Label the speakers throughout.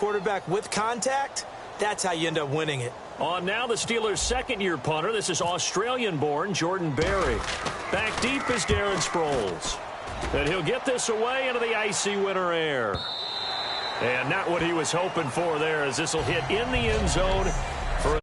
Speaker 1: quarterback with contact, that's how you end up winning it.
Speaker 2: On now, the Steelers' second-year punter. This is Australian-born Jordan Berry. Back deep is Darren Sproles. And he'll get this away into the icy winter air. And not what he was hoping for there, as this will hit in the end zone for a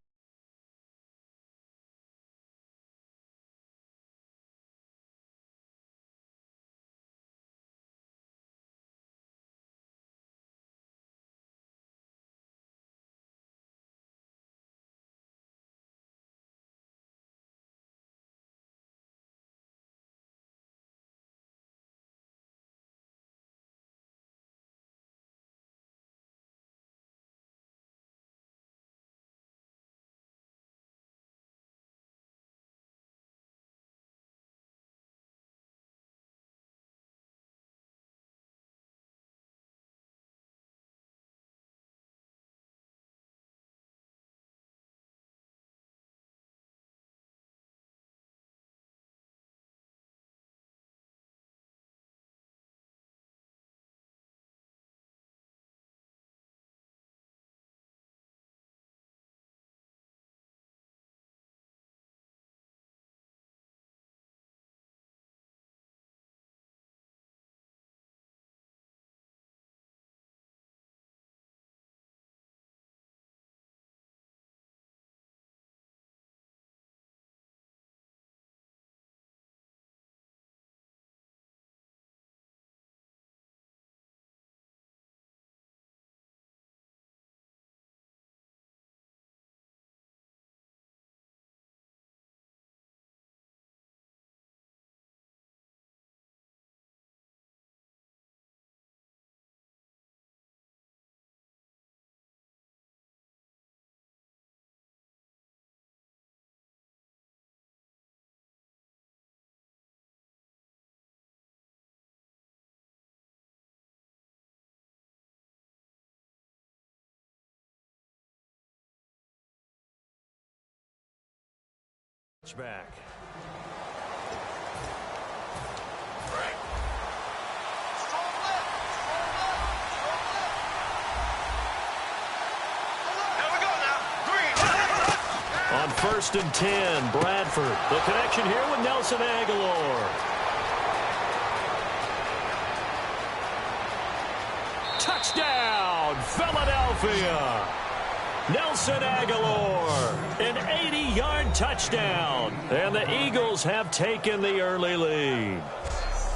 Speaker 2: back. On 1st and 10, Bradford. The connection here with Nelson Aguilar. Touchdown, Philadelphia. Nelson Aguilar, an 80-yard touchdown. And the Eagles have taken the early lead.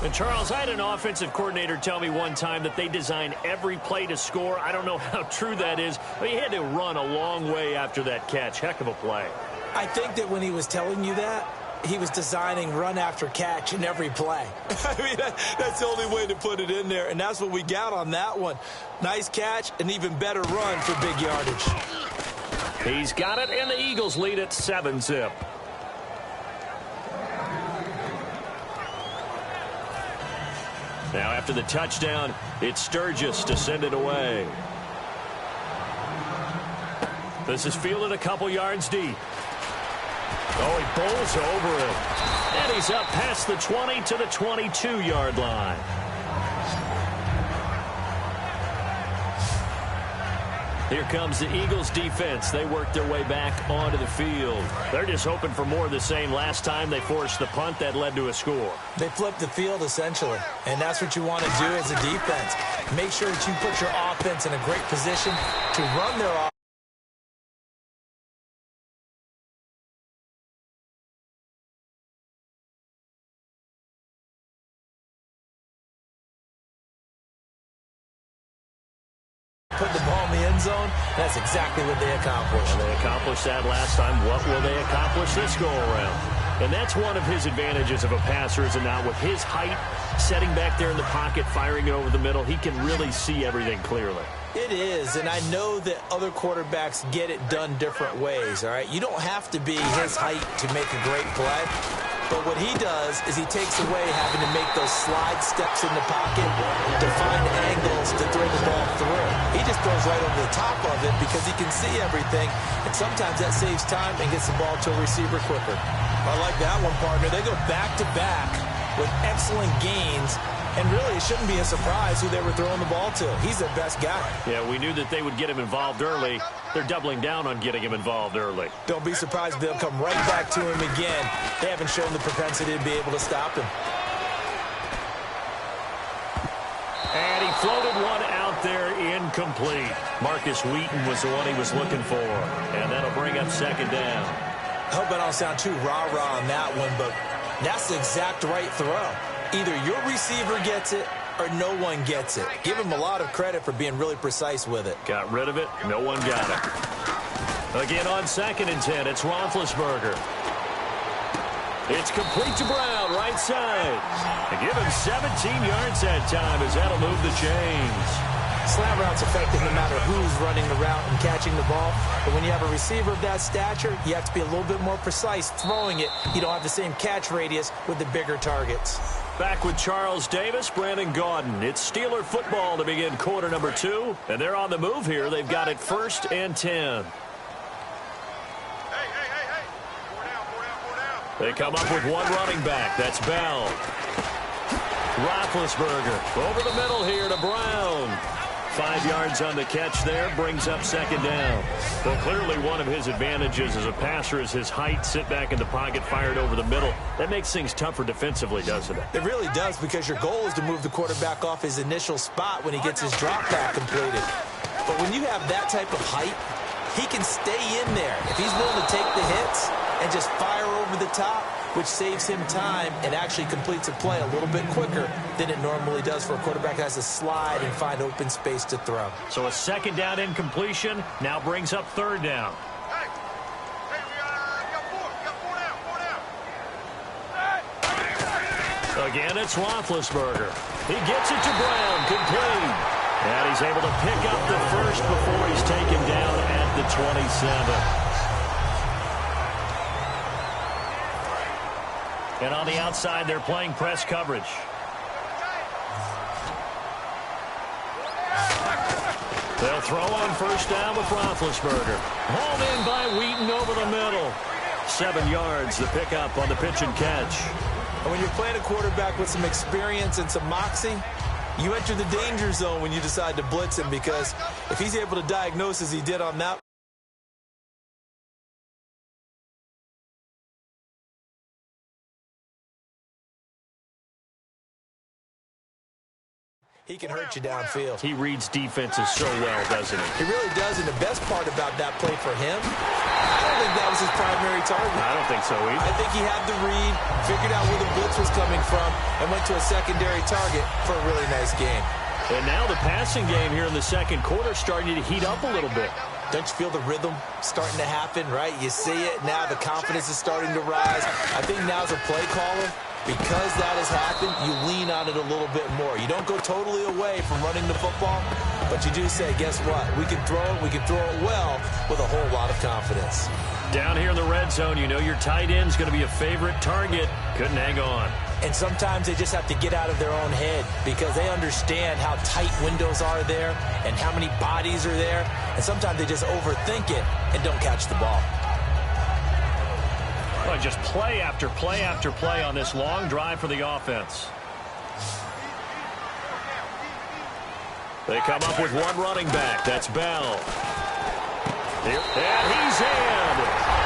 Speaker 2: And, Charles, I had an offensive coordinator tell me one time that they design every play to score. I don't know how true that is, but he had to run a long way after that catch. Heck of a play.
Speaker 1: I think that when he was telling you that, he was designing run after catch in every play. I mean, that's the only way to put it in there, and that's what we got on that one. Nice catch, an even better run for big yardage.
Speaker 2: He's got it, and the Eagles lead at 7-zip. Now after the touchdown, it's Sturgis to send it away. This is fielded a couple yards deep. Oh, he bowls over it. And he's up past the 20 to the 22-yard line. Here comes the Eagles defense. They work their way back onto the field. They're just hoping for more of the same. Last time they forced the punt that led to a score.
Speaker 1: They flipped the field, essentially. And that's what you want to do as a defense. Make sure that you put your offense in a great position to run their offense. Put the ball in the end zone. That's exactly what they accomplished.
Speaker 2: And they accomplished that last time. What will they accomplish this go-around? And that's one of his advantages of a passer, is now with his height, setting back there in the pocket, firing it over the middle, he can really see everything clearly.
Speaker 1: It is, and I know that other quarterbacks get it done different ways, all right? You don't have to be his height to make a great play. But what he does is he takes away having to make those slide steps in the pocket to find angles to throw the ball through. He just throws right over the top of it because he can see everything, and sometimes that saves time and gets the ball to a receiver quicker. I like that one, partner. They go back-to-back with excellent gains And really, it shouldn't be a surprise who they were throwing the ball to. He's their best guy.
Speaker 2: Yeah, we knew that they would get him involved early. They're doubling down on getting him involved early.
Speaker 1: Don't be surprised if they'll come right back to him again. They haven't shown the propensity to be able to stop him.
Speaker 2: And he floated one out there incomplete. Marcus Wheaton was the one he was looking for. And that'll bring up second down.
Speaker 1: I hope I don't sound too rah-rah on that one, but that's the exact right throw. Either your receiver gets it or no one gets it. Give him a lot of credit for being really precise with it.
Speaker 2: Got rid of it. No one got it. Again on 2nd and 10, it's Roethlisberger. It's complete to Brown, right side. And give him 17 yards that time as that'll move the chains.
Speaker 1: Slant route's effective no matter who's running the route and catching the ball. But when you have a receiver of that stature, you have to be a little bit more precise throwing it. You don't have the same catch radius with the bigger targets.
Speaker 2: Back with Charles Davis, Brandon Gaudin. It's Steeler football to begin quarter number 2. And they're on the move here. They've got it 1st and 10. They come up with one running back. That's Bell. Roethlisberger over the middle here to Brown. 5 yards on the catch there, brings up second down. Well, clearly one of his advantages as a passer is his height. Sit back in the pocket, fired over the middle. That makes things tougher defensively, doesn't it?
Speaker 1: It really does, because your goal is to move the quarterback off his initial spot when he gets his drop back completed. But when you have that type of height, he can stay in there. If he's willing to take the hits and just fire over the top, which saves him time and actually completes a play a little bit quicker than it normally does for a quarterback that has to slide and find open space to throw.
Speaker 2: So a second down incompletion now brings up third down. Again, it's Roethlisberger. He gets it to Brown, complete. And he's able to pick up the first before he's taken down at the 27. And on the outside, they're playing press coverage. They'll throw on first down with Roethlisberger. Hauled in by Wheaton over the middle. 7 yards, the pickup on the pitch and catch.
Speaker 1: And when you're playing a quarterback with some experience and some moxie, you enter the danger zone when you decide to blitz him, because if he's able to diagnose as he did on that, he can hurt you downfield.
Speaker 2: He reads defenses so well, doesn't he?
Speaker 1: He really does, and the best part about that play for him, I don't think that was his primary target.
Speaker 2: I don't think so either.
Speaker 1: I think he had the read, figured out where the blitz was coming from, and went to a secondary target for a really nice game.
Speaker 2: And now the passing game here in the second quarter starting to heat up a little bit.
Speaker 1: Don't you feel the rhythm starting to happen, right? You see it now, the confidence is starting to rise. I think now as a play caller, because that has happened, you lean on it a little bit more. You don't go totally away from running the football, but you do say, guess what? We can throw it well with a whole lot of confidence.
Speaker 2: Down here in the red zone, you know your tight end's going to be a favorite target. Couldn't hang on.
Speaker 1: And sometimes they just have to get out of their own head, because they understand how tight windows are there and how many bodies are there. And sometimes they just overthink it and don't catch the ball.
Speaker 2: Well, just play after play after play on this long drive for the offense. They come up with one running back. That's Bell. And he's in.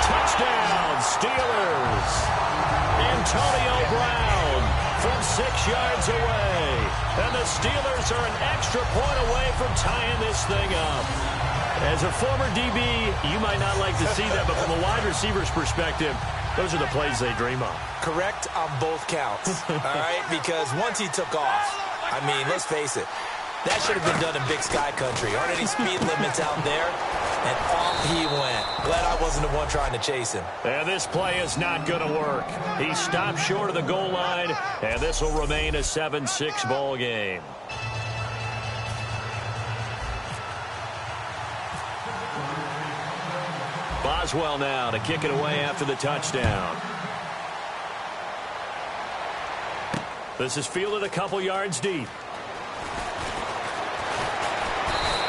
Speaker 2: Touchdown, Steelers. Antonio Brown from 6 yards away. And the Steelers are an extra point away from tying this thing up. As a former DB, you might not like to see that, but from a wide receiver's perspective, those are the plays they dream of.
Speaker 1: Correct on both counts, all right? Because once he took off, I mean, let's face it, that should have been done in Big Sky Country. Aren't any speed limits out there? And off he went. Glad I wasn't the one trying to chase him.
Speaker 2: And this play is not going to work. He stopped short of the goal line, and this will remain a 7-6 ball game. Boswell now to kick it away after the touchdown. This is fielded a couple yards deep.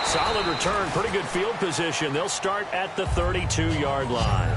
Speaker 2: Solid return, pretty good field position. They'll start at the 32-yard line.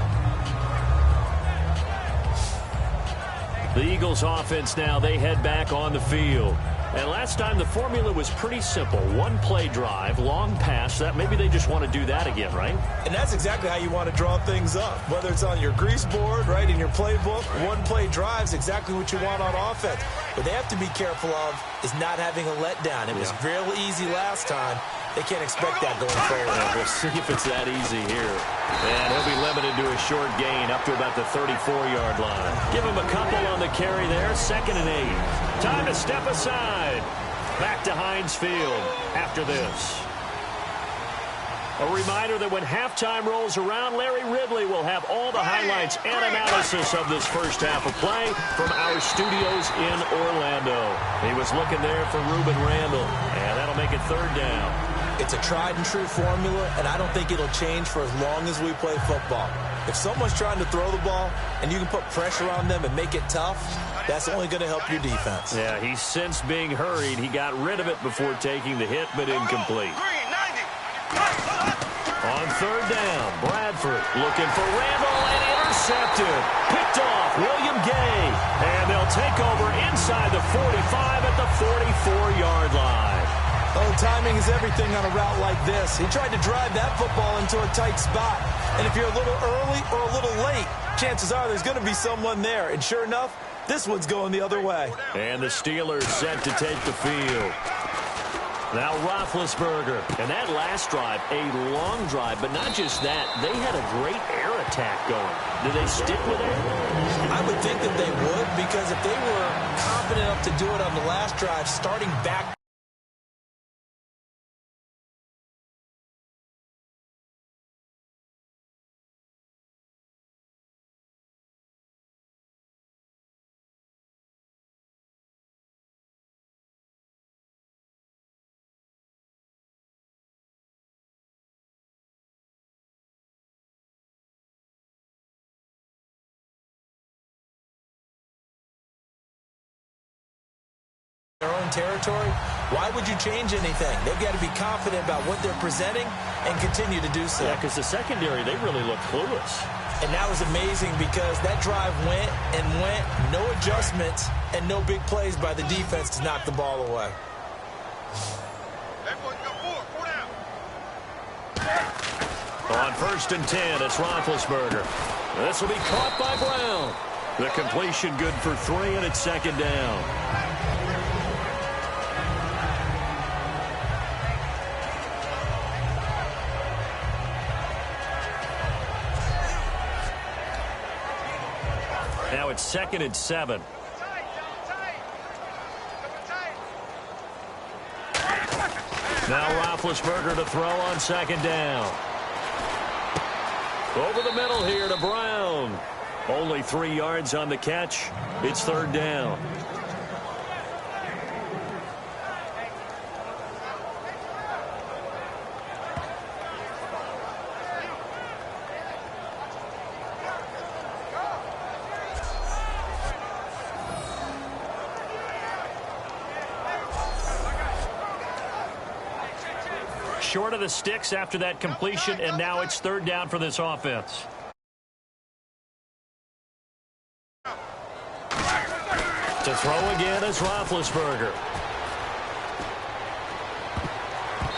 Speaker 2: The Eagles offense now, they head back on the field. And last time the formula was pretty simple. One play drive, long pass. That maybe they just want to do that again, right?
Speaker 1: And that's exactly how you want to draw things up. Whether it's on your grease board, right, in your playbook, one play drive is exactly what you want on offense. What they have to be careful of is not having a letdown. It was real easy last time. They can't expect that going forward.
Speaker 2: We'll see if it's that easy here. And he'll be limited to a short gain up to about the 34-yard line. Give him a couple on the carry there. 2nd and 8. Time to step aside. Back to Heinz Field after this. A reminder that when halftime rolls around, Larry Ridley will have all the highlights and analysis of this first half of play from our studios in Orlando. He was looking there for Ruben Randall, and that'll make it 3rd down.
Speaker 1: It's a tried-and-true formula, and I don't think it'll change for as long as we play football. If someone's trying to throw the ball and you can put pressure on them and make it tough, that's only going to help your defense.
Speaker 2: Yeah, he sensed being hurried. He got rid of it before taking the hit, but incomplete. On 3rd down, Bradford looking for Randall and intercepted. Picked off William Gay, and they'll take over inside the 45 at the 44-yard line.
Speaker 1: Oh, timing is everything on a route like this. He tried to drive that football into a tight spot. And if you're a little early or a little late, chances are there's going to be someone there. And sure enough, this one's going the other way.
Speaker 2: And the Steelers set to take the field. Now Roethlisberger. And that last drive, a long drive, but not just that. They had a great air attack going. Do they stick with it?
Speaker 1: I would think that they would, because if they were confident enough to do it on the last drive, starting back their own territory, why would you change anything? They've got to be confident about what they're presenting and continue to do so.
Speaker 2: Yeah, because the secondary, they really look clueless.
Speaker 1: And that was amazing because that drive went and went, no adjustments and no big plays by the defense to knock the ball away.
Speaker 2: On 1st and 10, it's Roethlisberger. This will be caught by Brown. The completion good for 3, and it's 2nd down. Now it's 2nd and 7. Now Roethlisberger to throw on 2nd down. Over the middle here to Brown. Only 3 yards on the catch. It's 3rd down. Short of the sticks after that completion, and now it's 3rd down for this offense. To throw again is Roethlisberger.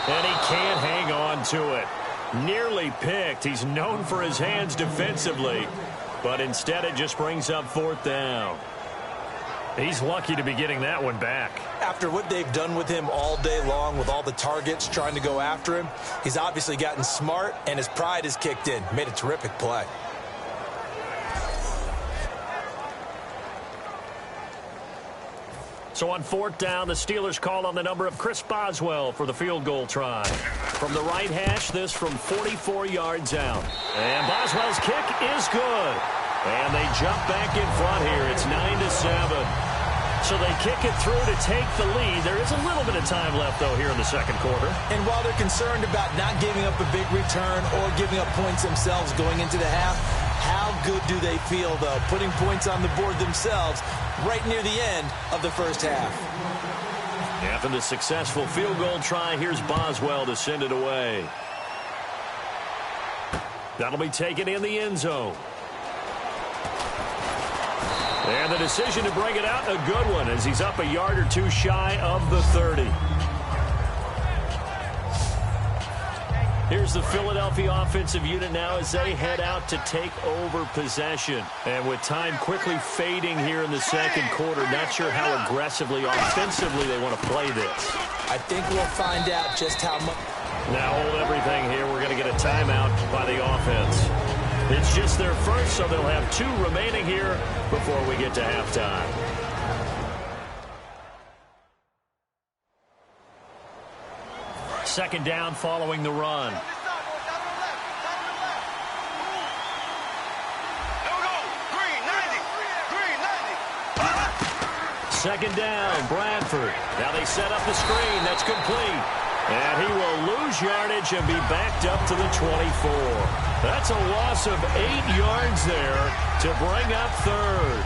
Speaker 2: And he can't hang on to it. Nearly picked. He's known for his hands defensively, but instead it just brings up 4th down. He's lucky to be getting that one back.
Speaker 1: After what they've done with him all day long with all the targets trying to go after him, he's obviously gotten smart and his pride has kicked in. Made a terrific play.
Speaker 2: So on 4th down, the Steelers call on the number of Chris Boswell for the field goal try. From the right hash, this from 44 yards out. And Boswell's kick is good. And they jump back in front here. It's 9-7. So they kick it through to take the lead. There is a little bit of time left, though, here in the 2nd quarter.
Speaker 1: And while they're concerned about not giving up a big return or giving up points themselves going into the half, how good do they feel, though, putting points on the board themselves right near the end of the first half?
Speaker 2: After the successful field goal try, here's Boswell to send it away. That'll be taken in the end zone. And the decision to bring it out, a good one, as he's up a yard or two shy of the 30. Here's the Philadelphia offensive unit now as they head out to take over possession. And with time quickly fading here in the second quarter, not sure how aggressively, offensively they want to play this.
Speaker 1: I think we'll find out just how much.
Speaker 2: Now hold everything here. We're going to get a timeout by the offense. It's just their first, so they'll have 2 remaining here before we get to halftime. Second down following the run. Second down, Bradford. Now they set up the screen. That's complete. And he will lose yardage and be backed up to the 24. That's a loss of 8 yards there to bring up third.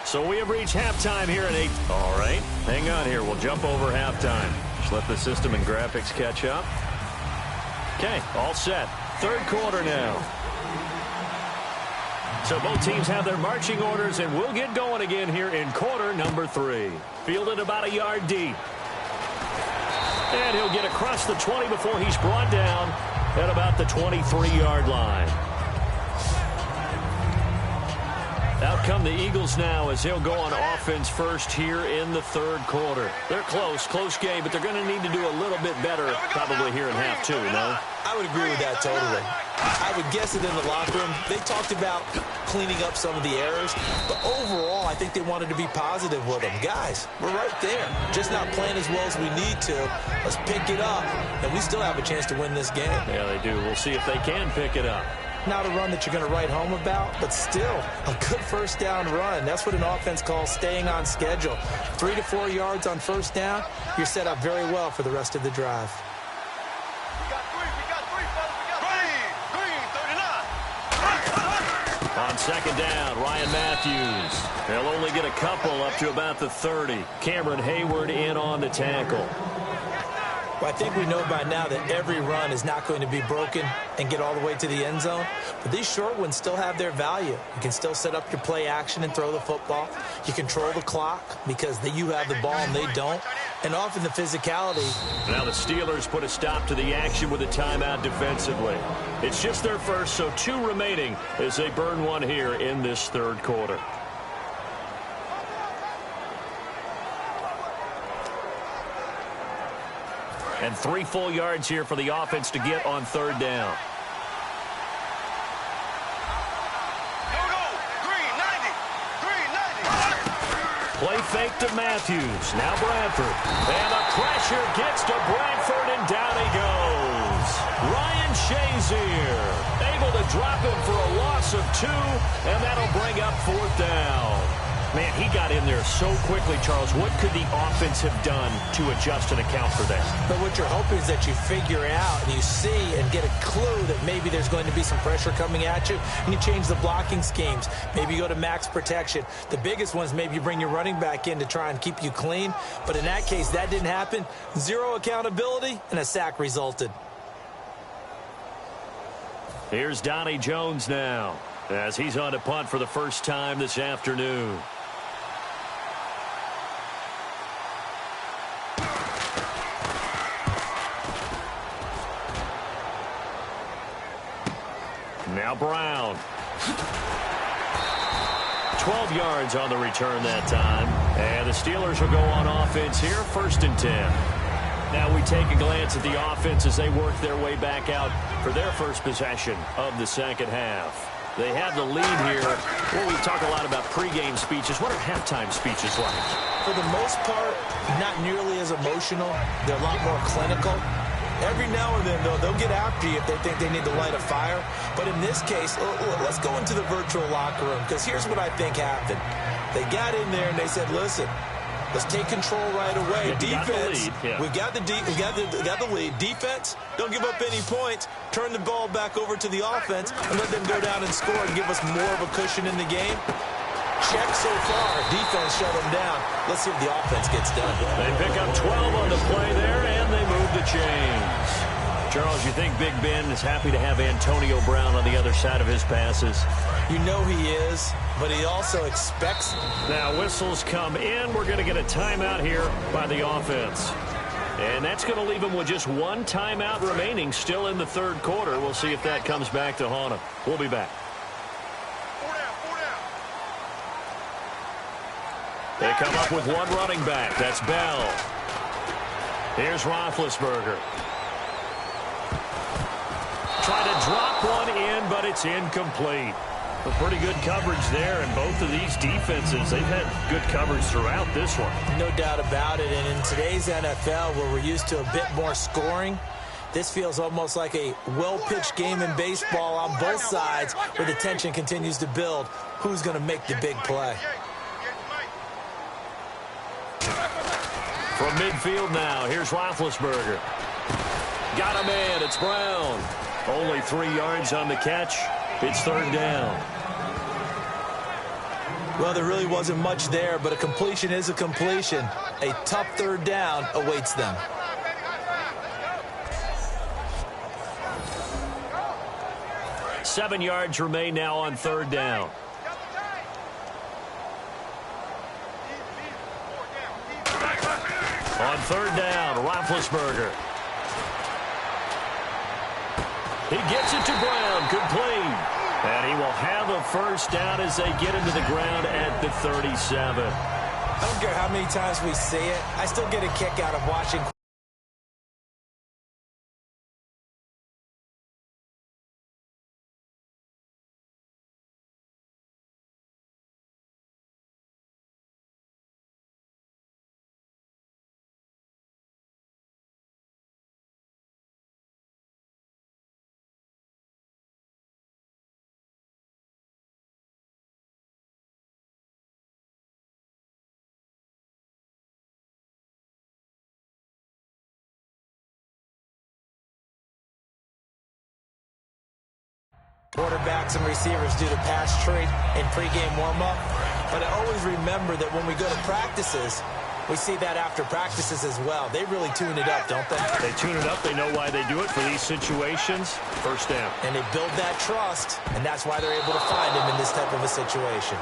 Speaker 2: So we have reached halftime here at 8. All right, hang on here. We'll jump over halftime. Just let the system and graphics catch up. Okay, all set. Third quarter now. So both teams have their marching orders, and we'll get going again here in quarter number 3. Fielded about a yard deep. And he'll get across the 20 before he's brought down at about the 23-yard line. Out come the Eagles now as they'll go on offense first here in the third quarter. They're close game, but they're going to need to do a little bit better probably here in half 2, no?
Speaker 1: I would agree with that totally. I would guess that in the locker room, they talked about cleaning up some of the errors, but overall, I think they wanted to be positive with them. Guys, we're right there. Just not playing as well as we need to. Let's pick it up, and we still have a chance to win this game.
Speaker 2: Yeah, they do. We'll see if they can pick it up.
Speaker 1: Not a run that you're going to write home about, but still a good first down run. That's what an offense calls staying on schedule. 3 to 4 yards on first down, you're set up very well for the rest of the drive.
Speaker 2: On second down, Ryan Matthews. They'll only get a couple up to about the 30. Cameron Hayward in on the tackle.
Speaker 1: Well, I think we know by now that every run is not going to be broken and get all the way to the end zone. But these short ones still have their value. You can still set up your play action and throw the football. You control the clock because you have the ball and they don't. And often the physicality.
Speaker 2: Now the Steelers put a stop to the action with a timeout defensively. It's just their first, so 2 remaining as they burn one here in this third quarter. And 3 full yards here for the offense to get on third down. Play fake to Matthews. Now Bradford. And the pressure gets to Bradford, and down he goes. Ryan Shazier able to drop him for a loss of 2, and that'll bring up fourth down. Man, he got in there so quickly, Charles. What could the offense have done to adjust and account for that?
Speaker 1: But what you're hoping is that you figure out and you see and get a clue that maybe there's going to be some pressure coming at you, and you change the blocking schemes. Maybe you go to max protection. The biggest ones, maybe you bring your running back in to try and keep you clean. But in that case, that didn't happen. 0 accountability, and a sack resulted.
Speaker 2: Here's Donnie Jones now as he's on to punt for the first time this afternoon. Now Brown. 12 yards on the return that time. And the Steelers will go on offense here, 1st and 10. Now we take a glance at the offense as they work their way back out for their first possession of the second half. They have the lead here. Well, we talk a lot about pregame speeches. What are halftime speeches like?
Speaker 1: For the most part, not nearly as emotional. They're a lot more clinical. Every now and then, though, they'll get after you if they think they need to light a fire. But in this case, let's go into the virtual locker room, because here's what I think happened. They got in there and they said, listen, let's take control right away. Defense, we got the lead. Defense, don't give up any points. Turn the ball back over to the offense and let them go down and score and give us more of a cushion in the game. check so far. Defense shut them down. Let's see if the offense gets done.
Speaker 2: They pick up 12 on the play there, and they move the chains. Charles, you think Big Ben is happy to have Antonio Brown on the other side of his passes?
Speaker 1: You know he is, but he also expects it.
Speaker 2: Now whistles come in. We're going to get a timeout here by the offense. And that's going to leave him with just one timeout remaining still in the third quarter. We'll see if that comes back to haunt him. We'll be back. They come up with one running back. That's Bell. Here's Roethlisberger. Try to drop one in, but it's incomplete. But pretty good coverage there, and both of these defenses, they've had good coverage throughout this one.
Speaker 1: No doubt about it, and in today's NFL, where we're used to a bit more scoring, this feels almost like a well-pitched game in baseball on both sides, where the tension continues to build. Who's going to make the big play?
Speaker 2: From midfield now, here's Roethlisberger. Got a man, it's Brown. Only 3 yards on the catch. It's third down.
Speaker 1: Well, there really wasn't much there, but a completion is a completion. A tough third down awaits them.
Speaker 2: Seven yards remain now on third down. On third down, Roethlisberger. He gets it to Brown, complete. And he will have a first down as they get into the ground at the 37.
Speaker 1: I don't care how many times we see it. I still get a kick out of watching. Quarterbacks and receivers do the pass tree in pregame warm-up. But I always remember that when we go to practices, we see that after practices as well. They really tune it up, don't they?
Speaker 2: They tune it up. They know why they do it for these situations. First down.
Speaker 1: And they build that trust, and that's why they're able to find him in this type of a situation.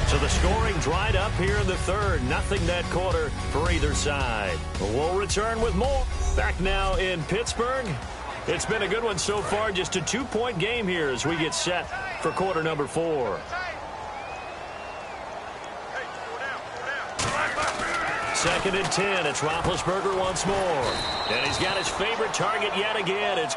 Speaker 2: So the scoring dried up here in the third. Nothing that quarter for either side. We'll return with more. Back now in Pittsburgh. It's been a good one so far. Just a 2-point game here as we get set for quarter number 4. Second and 10. It's Roethlisberger once more. And he's got his favorite target yet again. It's